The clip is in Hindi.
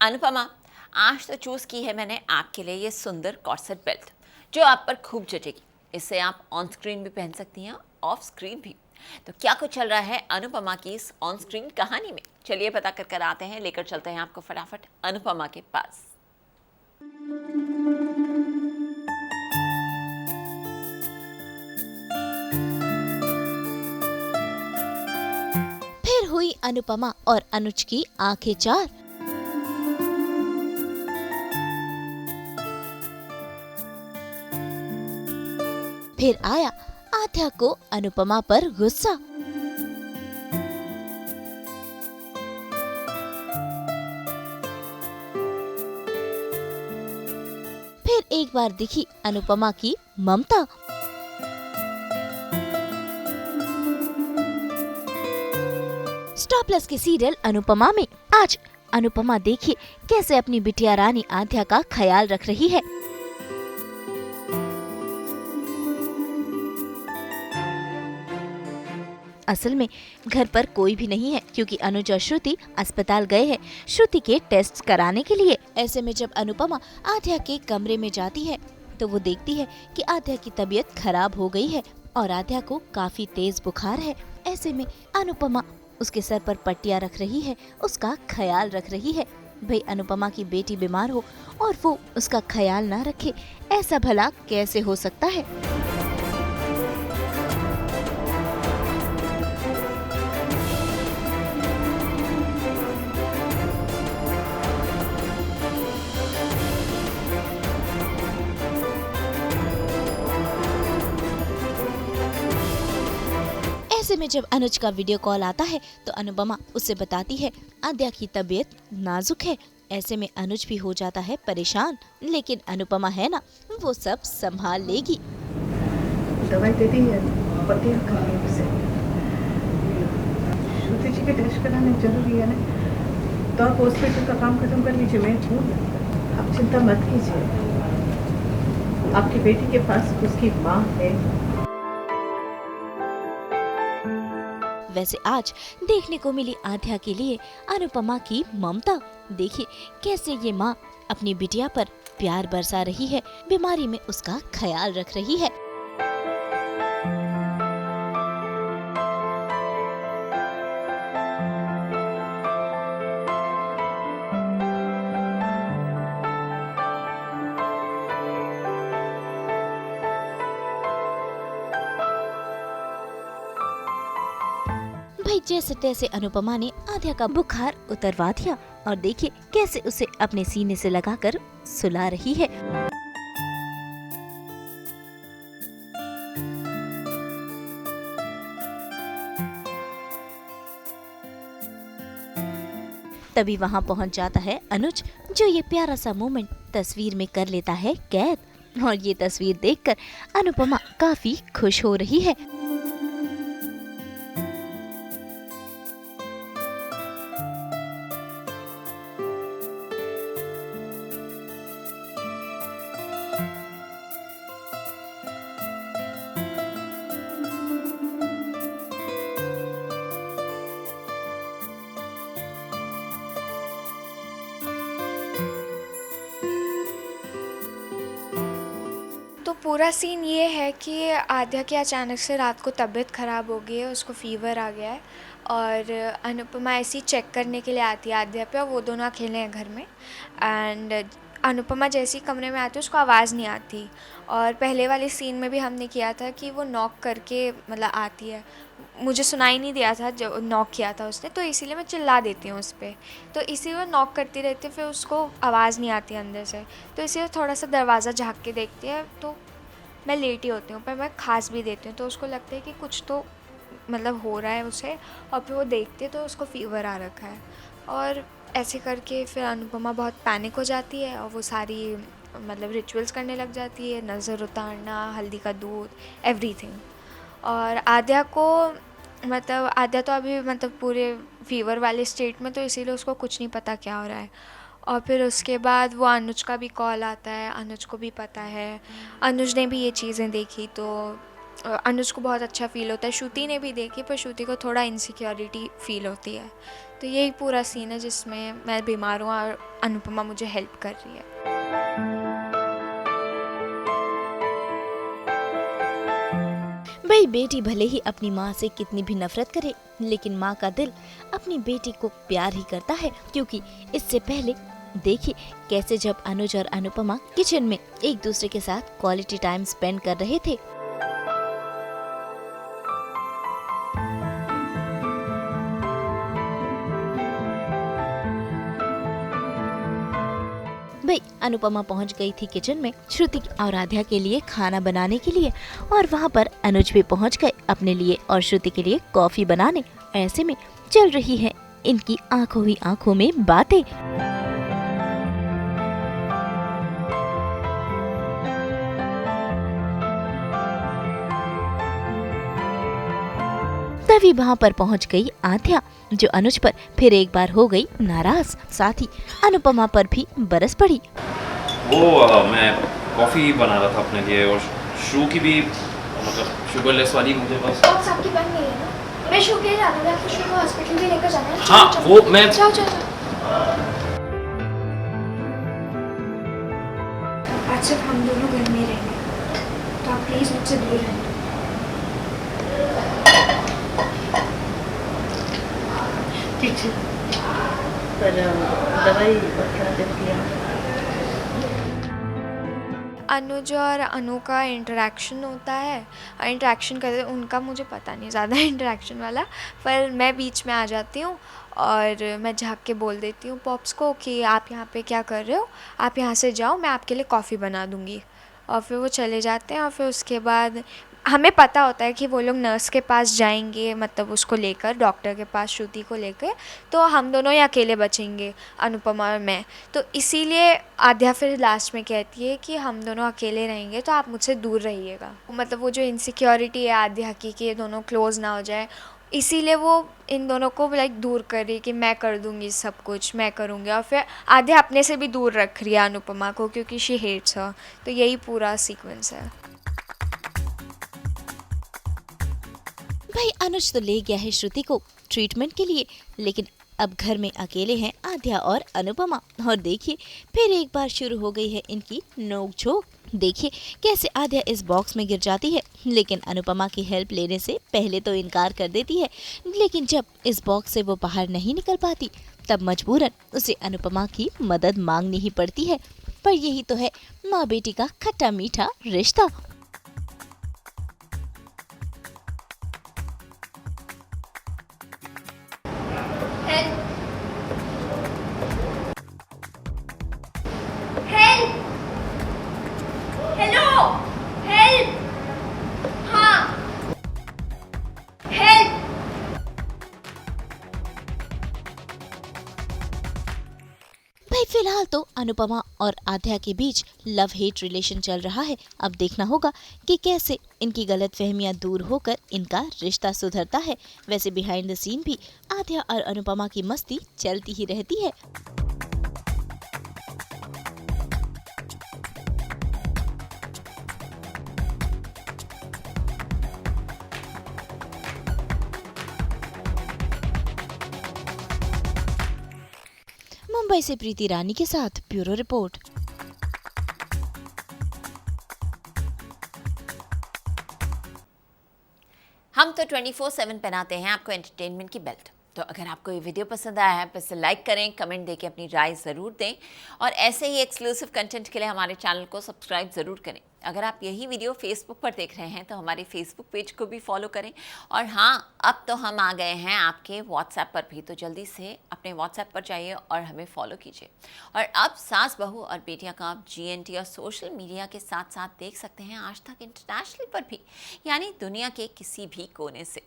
अनुपमा, आज तो चूज की है मैंने आपके लिए ये सुंदर कॉर्सेट बेल्ट जो आप पर खूब जचेगी। इसे आप ऑन स्क्रीन भी पहन सकती हैं, ऑफ स्क्रीन भी। तो क्या कुछ चल रहा है अनुपमा की इस ऑन स्क्रीन कहानी में, चलिए पता कर आते हैं। लेकर चलते हैं आपको फटाफट अनुपमा के पास। फिर हुई अनुपमा और अनुज की आंखें चार। फिर आया आध्या को अनुपमा पर गुस्सा। फिर एक बार दिखी अनुपमा की ममता। स्टार प्लस के सीरियल अनुपमा में आज अनुपमा देखिए कैसे अपनी बिटिया रानी आध्या का ख्याल रख रही है। असल में घर पर कोई भी नहीं है क्योंकि अनुज और श्रुति अस्पताल गए हैं श्रुति के टेस्ट कराने के लिए। ऐसे में जब अनुपमा आध्या के कमरे में जाती है तो वो देखती है कि आध्या की तबीयत खराब हो गई है और आध्या को काफी तेज बुखार है। ऐसे में अनुपमा उसके सर पर पट्टियां रख रही है, उसका ख्याल रख रही है। भाई अनुपमा की बेटी बीमार हो और वो उसका ख्याल ना रखे, ऐसा भला कैसे हो सकता है। ऐसे में जब अनुज का वीडियो कॉल आता है तो अनुपमा उससे बताती है आद्या की तबीयत नाजुक है। ऐसे में अनुज भी हो जाता है परेशान, लेकिन अनुपमा है ना, वो सब संभाल लेगी। दवाई दे दी है, पट्टी रखा है उसे। श्रुति जी के टेस्ट कराने जरूरी है ना, तो आप हॉस्पिटल का काम खत्म कर लीजिए, मैं हूँ। आप चिंता मत कीजिए, आपकी बेटी के पास उसकी माँ है। वैसे आज देखने को मिली आध्या के लिए अनुपमा की ममता। देखिए कैसे ये माँ अपनी बिटिया पर प्यार बरसा रही है, बीमारी में उसका ख्याल रख रही है। भाई जैसे तैसे अनुपमा ने आध्या का बुखार उतरवा दिया और देखिए कैसे उसे अपने सीने से लगाकर सुला रही है। तभी वहां पहुंच जाता है अनुज, जो ये प्यारा सा मोमेंट तस्वीर में कर लेता है कैद। और ये तस्वीर देखकर अनुपमा काफी खुश हो रही है। तो पूरा सीन ये है कि आध्या की अचानक से रात को तबीयत ख़राब हो गई है, उसको फ़ीवर आ गया है और अनुपमा ऐसे ही चेक करने के लिए आती है आध्या पे, और वो दोनों अकेले हैं घर में। एंड अनुपमा जैसे ही कमरे में आती है उसको आवाज़ नहीं आती। और पहले वाले सीन में भी हमने किया था कि वो नॉक करके मतलब आती है, मुझे सुनाई नहीं दिया था जब नॉक किया था उसने, तो इसीलिए मैं चिल्ला देती हूँ उस पर। तो इसी वो नॉक करती रहती है, फिर उसको आवाज़ नहीं आती अंदर से, तो इसीलिए थोड़ा सा दरवाज़ा झाँक के देखती है। तो मैं लेटी होती हूँ पर मैं खांस भी देती हूँ, तो उसको लगता है कि कुछ तो मतलब हो रहा है उसे, और फिर वो देखती है तो उसको फ़ीवर आ रखा है। और ऐसे करके फिर अनुपमा बहुत पैनिक हो जाती है और वो सारी मतलब रिचुअल्स करने लग जाती है, नज़र उतारना, हल्दी का दूध, एवरीथिंग। और आद्या को मतलब आद्या तो अभी मतलब पूरे फ़ीवर वाले स्टेट में, तो इसीलिए उसको कुछ नहीं पता क्या हो रहा है। और फिर उसके बाद वो अनुज का भी कॉल आता है, अनुज को भी पता है, अनुज ने भी ये चीज़ें देखी तो अनुज को बहुत अच्छा फ़ील होता है। श्रुति ने भी देखी पर श्रुति को थोड़ा इनसिक्योरिटी फ़ील होती है। तो यही पूरा सीन है जिसमें मैं बीमार हूँ और अनुपमा मुझे हेल्प कर रही है। भाई बेटी भले ही अपनी माँ से कितनी भी नफरत करे, लेकिन माँ का दिल अपनी बेटी को प्यार ही करता है। क्योंकि इससे पहले देखिए कैसे जब अनुज और अनुपमा किचन में एक दूसरे के साथ क्वालिटी टाइम स्पेंड कर रहे थे, भाई अनुपमा पहुंच गई थी किचन में श्रुति और आध्या के लिए खाना बनाने के लिए, और वहां पर अनुज भी पहुंच गए अपने लिए और श्रुति के लिए कॉफी बनाने। ऐसे में चल रही है इनकी आंखों ही आंखों में बातें। तभी वहां पर पहुंच गई आध्या, जो अनुज पर फिर एक बार हो गई नाराज, साथ ही अनुपमा पर भी बरस पड़ी। मैं कॉफ़ी बना रहा था अपने लिए, और शू की भी मतलब शुगरलेस वाली मुझे बस। बॉक्स आपकी बन गई है ना? मैं शू के जाना है, आपको शू को हॉस्पिटल भी लेकर जाना है। हाँ, चलो, वो मैं जाओ जाओ जाओ। आज सिर्फ हम दोनों घर में रहेंगे, तो आप प्लीज मुझसे दूर रहें। ठीक है, पर दवाई और क्या दे दिया? अनुज और अनु का इंटरेक्शन होता है, इंटरेक्शन करते उनका मुझे पता नहीं ज़्यादा इंटरेक्शन वाला, पर मैं बीच में आ जाती हूँ और मैं झाँक के बोल देती हूँ पॉप्स को कि आप यहाँ पे क्या कर रहे हो, आप यहाँ से जाओ, मैं आपके लिए कॉफ़ी बना दूँगी। और फिर वो चले जाते हैं और फिर उसके बाद हमें पता होता है कि वो लोग नर्स के पास जाएंगे, मतलब उसको लेकर डॉक्टर के पास श्रुति को लेकर, तो हम दोनों ही अकेले बचेंगे, अनुपमा और मैं। तो इसीलिए आध्या फिर लास्ट में कहती है कि हम दोनों अकेले रहेंगे तो आप मुझसे दूर रहिएगा। मतलब वो जो इनसिक्योरिटी है आध्या की कि ये दोनों क्लोज़ ना हो जाए, इसीलिए वो इन दोनों को लाइक दूर कर रही है कि मैं कर दूँगी सब कुछ, मैं करूँगी। और फिर आध्या अपने से भी दूर रख रही है अनुपमा को क्योंकि शी हेट्स हर। तो यही पूरा सीक्वेंस है। भाई अनुज तो ले गया है श्रुति को ट्रीटमेंट के लिए, लेकिन अब घर में अकेले हैं आध्या और अनुपमा। और देखिए फिर एक बार शुरू हो गई है इनकी नोक-झोंक। देखिए कैसे आध्या इस बॉक्स में गिर जाती है, लेकिन अनुपमा की हेल्प लेने से पहले तो इनकार कर देती है। लेकिन जब इस बॉक्स से वो बाहर नहीं निकल पाती, तब मजबूरन उसे अनुपमा की मदद मांगनी ही पड़ती है। पर यही तो है माँ बेटी का खट्टा मीठा रिश्ता। भाई फिलहाल तो अनुपमा और आध्या के बीच लव हेट रिलेशन चल रहा है। अब देखना होगा कि कैसे इनकी गलतफहमियां दूर होकर इनका रिश्ता सुधरता है। वैसे बिहाइंड द सीन भी आध्या और अनुपमा की मस्ती चलती ही रहती है। मुंबई से प्रीति रानी के साथ ब्यूरो रिपोर्ट। हम तो 24/7 पहनाते हैं आपको एंटरटेनमेंट की बेल्ट। तो अगर आपको ये वीडियो पसंद आया है तो इसे लाइक करें, कमेंट देके अपनी राय ज़रूर दें, और ऐसे ही एक्सक्लूसिव कंटेंट के लिए हमारे चैनल को सब्सक्राइब ज़रूर करें। अगर आप यही वीडियो फेसबुक पर देख रहे हैं तो हमारे फेसबुक पेज को भी फॉलो करें। और हाँ, अब तो हम आ गए हैं आपके व्हाट्सएप पर भी, तो जल्दी से अपने व्हाट्सएप पर जाइए और हमें फॉलो कीजिए। और अब सास बहू और बेटियां का आप GNT और सोशल मीडिया के साथ साथ देख सकते हैं आज तक इंटरनेशनल पर भी, यानी दुनिया के किसी भी कोने से।